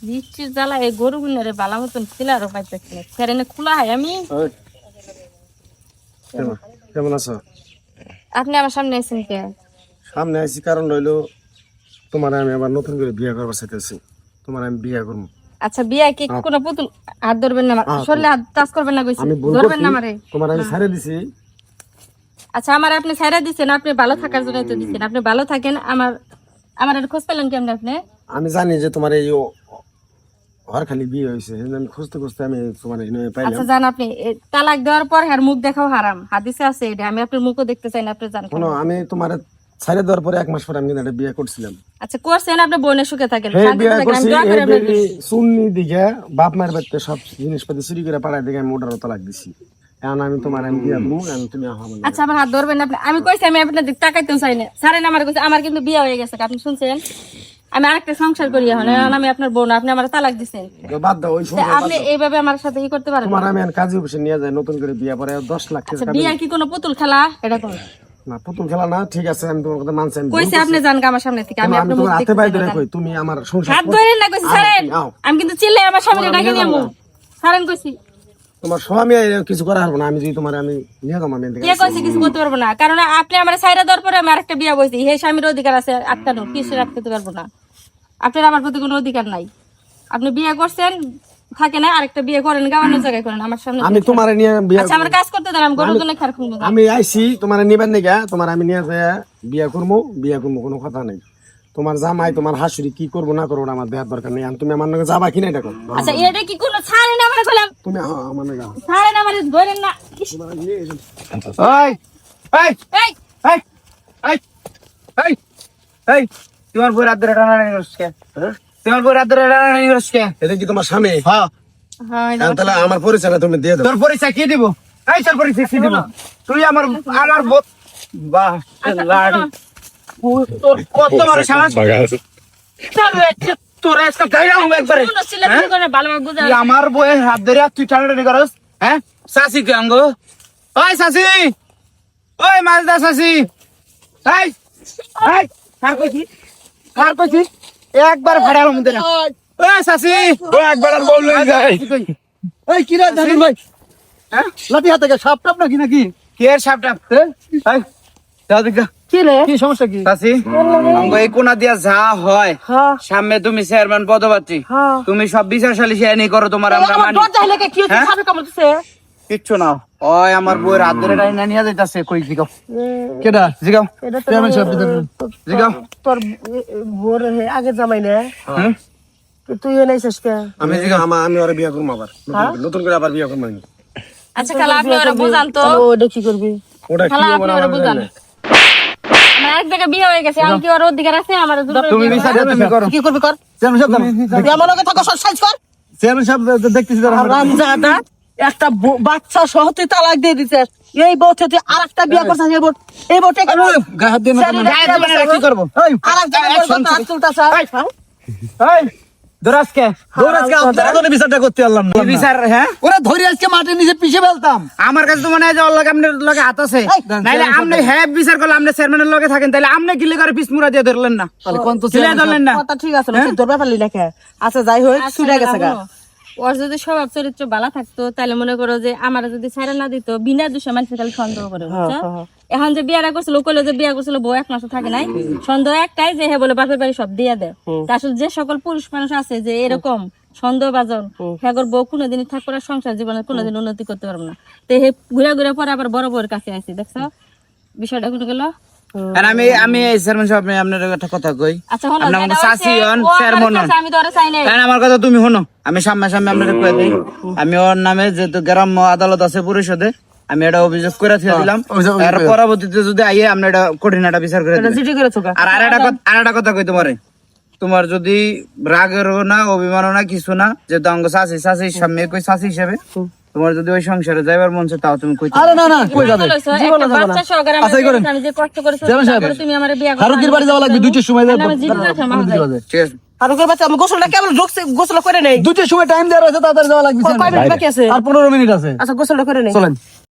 বৃষ্টির জ্বালা এই গরু গুনারে বালা মতন খিলারও পাইতেছি না ফেরেনে খোলা হয় আমি কেমন আছো? আপনি আমার সামনে এসেছেন কে? সামনে আইছি কারণ রইলো তোমার আমি আবার নতুন করে বিয়ে করবার চাইতেছি। তোমার আমি বিয়ে করবো। আচ্ছা বিয়া কি কোনো পুতুল হাত ধরবেন না শরীরে হাত টাচ করবেন না কইছি ধরবেন না আমারে। তোমার আমি ছাড়ে দিছি। আচ্ছা আমার আপনি ছাইরা দিছেন আপনি ভালো থাকার জন্য তো দিছেন আপনি ভালো থাকেন আমার খোঁজ পেলেন কেমন আপনি? আমি জানি যে তোমার এই হর খালি বিয়ে হয়েছে আমি খুঁজতে খুঁজতে আমি তোমার পাইলাম। আচ্ছা জান আপনি তালাক দেওয়ার পর আর মুখ দেখাও হারাম হাদিসে আছে এটা আমি আপনার মুখও দেখতে চাই না আপনি জানেন। শোনো আমি তোমার ছাইরে দেওয়ার পরে 1 মাস পরে আমি একটা বিয়ে করছিলাম। আচ্ছা করছেন আপনি বোনের সুখে থাকেন সুন্নি দিকে বাপ মায়ের বাড়িতে সব জিনিসপাতি চুরি করে পাড়ায় দিকে আমি ওটার তালাক দিছি। এখন আমি তোমার আমি বিয়ে করবো তুমি আচ্ছা আমার হাত ধরবেন আপনি আমি কইছি আমি আপনার দিক তাকাইতেও চাই না সারেন আমার কইছে আমার কিন্তু বিয়ে হয়ে গেছে আপনি শুনছেন আমি আরেকটা সংসার করি এখন আমি আপনার বোন আপনি আমার তালাক দিছেন বাদ দাও ওই আপনি এইভাবে আমার সাথে ই করতে পারেন তোমার আমি কাজী অফিসে নিয়ে যাই নতুন করে বিয়ে পরে 10 লাখ টাকা। বিয়ে কি কোনো পুতুল খেলা এটা কোন না পুতুল খেলা না ঠিক আছে আমি তোমার কথা মানছি আমি কইছে আপনি জান আমার সামনে থেকে আমি আপনার মুখ হাতে পাই ধরে কই তুমি আমার সংসার হাত ধরেন না কইছি ছাড়েন আমি কিন্তু চিল্লে আমার সামনে ডাকে নিয়ে ছাড়েন কইছি তোমার স্বামী কিছু করা হবে না আমি যদি তোমার আমি নিয়ে যাবো আমি কে কইছে কিছু করতে পারবো না কারণ আপনি আমার ছাইরা দেওয়ার পরে আমি আরেকটা বিয়ে বইছি হে স্বামীর অধিকার আছে আটকানো কিছু রাখতে পারবো না আপনার আমার প্রতি কোনো অধিকার নাই আপনি বিয়ে করছেন থাকে না আরেকটা বিয়ে করেন গাওয়ানোর জায়গায় করেন আমার সামনে আমি তোমার নিয়ে বিয়ে আচ্ছা আমার কাজ করতে দেন আমি গরুর জন্য খার খুলবো আমি আইছি তোমার নিবেন নাকি তোমার আমি নিয়ে যায় বিয়ে করবো কোনো কথা নাই। তোমার জামাই তোমার হাসুরি কি করবো না করবো আমার দেওয়ার দরকার নেই তুমি আমার নাকি যাবা কিনা এটা করো। আচ্ছা এটা কি কোনো ছাড়েন আমার কইলাম তুমি আমার নাকি ছাড়েন আমার ধরেন না এই এই এই এই এই এই এই তোমার বই রাত ধরে টানাটানি করছে তোমার বই রাত ধরে টানাটানি করছে এটা কি তোমার স্বামী? হ্যাঁ হ্যাঁ তাহলে আমার পরিচয়টা তুমি দিয়ে দাও। তোর পরিচয় কি দিব এই তোর পরিচয় কি দিব তুই আমার বাহ লাড়ি তোর কত বড় সাহস তোর একটা গাইরা হবে একবারে কোন ছেলে কি করে ভালোভাবে বুঝা তুই আমার বইয়ের হাত ধরে তুই টানাটানি করস হ্যাঁ সাসি কে আঙ্গো ওই সাসি ওই মালদা সাসি এই এই কার কইছি একবার ভাড়ার মধ্যে না ওই সাসি ও একবার আর বল লই যায়। এই কি রে জানেন ভাই হ্যাঁ লাঠি হাতে কে সাপ টাপ নাকি নাকি কে সাপ টাপ এই দাও দেখা কি রে কি সমস্যা কি সাসি আঙ্গো এই কোনা দিয়া যা হয় হ্যাঁ সামনে তুমি চেয়ারম্যান পদপ্রার্থী হ্যাঁ তুমি সব বিচারশালী সে নেই করো তোমার আমরা আমার মানি দরজা হলে কি হচ্ছে হ্যাঁ? সাপে কামড়তেছে কিচ্ছু না ওই আমার বউয়ের হাত ধরে টাইনা নিয়ে যাইতাছে কই জিগাও কেডা জিগাও চেয়ারম্যান সাহেব জিগাও তোর বোর আগে জামাই না হুম তুই এনাইছিস কে আমি ওরে বিয়ে করবো আবার নতুন করে আবার বিয়ে করবো। আচ্ছা খালা আপনি ওরা বুঝান তো ওটা কি করবি ওটা কি খালা আপনি ওরা বুঝান আমার এক জায়গায় বিয়ে হয়ে গেছে আমি কি ওর অধিকার আছে আমার তুমি বিচার তুমি করো কি করবি কর চেয়ারম্যান সাহেব তুই আমার লগে থাকো সব সাইজ কর চেয়ারম্যান সাহেব দেখতেছি রামজাদা একটা বাচ্চা সহ তুই তালাক দিয়ে দিছিস এই বছর তুই আরেকটা বিয়ে করছিস এই বছর গায়ে হাত দিয়ে না কি করব এই আরেকটা হাত তুলতাছ এই দরাজকে আপনারা কোন বিচারটা করতে পারলাম না বিচার হ্যাঁ ওরা ধরে আজকে মাটির নিচে পিষে ফেলতাম আমার কাছে তো মনে হয় যে ওর লগে আপনার লগে হাত আছে নাইলে আপনি হ্যাঁ বিচার করলে আপনি চেয়ারম্যানের লগে থাকেন তাহলে আপনি গিলে করে পিছমুরা দিয়ে ধরলেন না তাহলে কোন তো ছেলে ধরলেন না কথা ঠিক আছে তুই ধরবা পারলি না কে আচ্ছা যাই হোক ছুটে গেছে গা ওর যদি স্বভাব চরিত্র ভালো থাকতো তাহলে মনে করো যে আমার যদি ছাড়া না দিত বিনা দোষে মানুষ তাহলে সন্দেহ করে বুঝছো এখন যে বিয়ারা করছিল কইলো যে বিয়া করছিল বউ 1 মাস থাকে নাই সন্দেহ একটাই যে হে বলে বাপের বাড়ি সব দিয়ে দেয় আসলে যে সকল পুরুষ মানুষ আছে যে এরকম সন্দেহভাজন হ্যাগর বউ কোনোদিনই থাকবে না সংসার জীবনে কোনোদিন উন্নতি করতে পারবে না তো হে ঘুরে ঘুরে পরে আবার বড় বউর কাছে আসি দেখছো বিষয়টা কোন গেল আর আমি চেয়ারম্যান সাহেব আপনার একটা কথা কই আচ্ছা হলো আপনি আমাকে শাসি হন চেয়ারম্যান হন আমি তোরে চাই নাই তাই আমার কথা তুমি শোনো আমি সামনে আপনাকে কয়ে দেই আমি ওর নামে যেহেতু গ্রাম্য আদালত আছে পরিষদে আমি এটা অভিযোগ করে দিলাম আর পরবর্তীতে যদি আইয়ে আপনি এটা কঠিন একটা বিচার করে দিবেন চিঠি করেছো আর আরেকটা কথা কই তোমার যদি রাগেরও না অভিমানও না কিছু না যেহেতু অঙ্গ শাসির সামনে কই শাসি হিসেবে তোমার যদি ওই সংসারে যাইবার মন চায় তাও তুমি কই আরে না না কই যাবে জীবনে যাবে না আচ্ছা করেন আমি যে কষ্ট করেছি তুমি আমারে বিয়া করে ফারুকের বাড়ি যাওয়া লাগবে দুইটার সময় যাবে ঠিক আছে ফারুকের বাচ্চা আমি গোসলটা কেবল গোসল করে নেই দুইটার সময় টাইম দেওয়া আছে তাড়াতাড়ি যাওয়া লাগবে কয় মিনিট বাকি আছে আর 15 মিনিট আছে আচ্ছা গোসলটা করে নেই চলেন